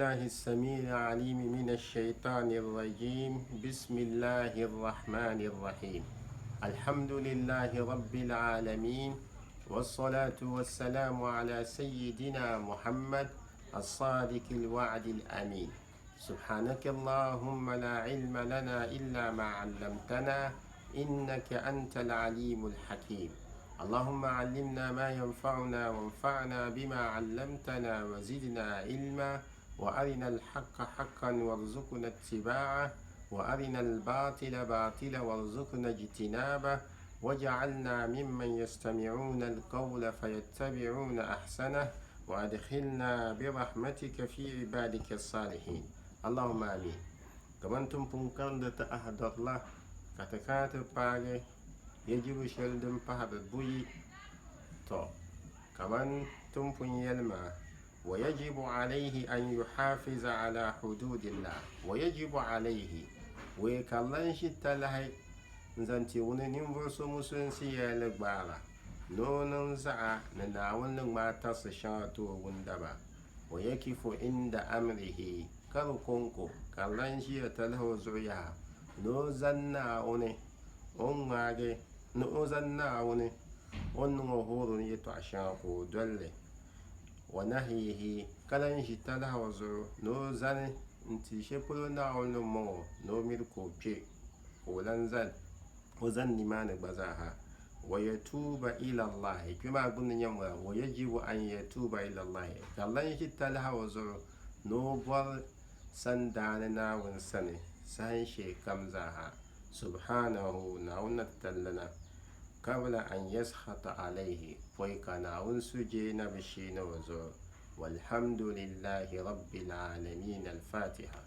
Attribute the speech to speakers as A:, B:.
A: بالله السميع العليم من الشيطان الرجيم. بسم الله الرحمن الرحيم. الحمد لله رب العالمين، والصلاة والسلام على سيدنا محمد الصادق الوعد الأمين. سبحانك اللهم لا علم لنا إلا ما علمتنا، إنك أنت العليم الحكيم. اللهم علمنا ما ينفعنا وانفعنا بما علمتنا وزدنا علما، وأرنا الحق حقا وارزقنا اتباعه، وأرنا الباطل باطلا وارزقنا اجتنابه، وجعلنا ممن يستمعون القول فيتبعون أحسنه، وأدخلنا برحمتك في عبادك الصالحين. اللهم آمين. كمان تنبون كرندة أحد الله كتكات باغي يجب شلدن فهد بوي تو كمان تنبون يلما ويجب عليه أن يحافظ على حدود الله. ويجب عليه ويكالن شتالهي نزانتي وننين برسو مسنسي يلقبالا نونن زعا نناون لما تصشاتو وندبا ويكف عند أمره كالكونكو كالن شيتاله زعيها نوزنا أوني أماغي نوزنا أوني ونغهور يتعشاقو دولي ونهيه كلن شتاله وزعو نوزاني انتي شپلو ناون لمو نوميركو بي ولنزل وزن نمان بزاها ويتوب إلى الله كما قلنا يوم ويجب أن يتوب إلى الله كالله شتالها وزر نوبر سنداننا ونسني سهنشي كمزاها سبحانه ناونا تلنا قبل أن يسخط عليه ويكنا ونسجينا بشين وزر. والحمد لله رب العالمين. الفاتحة.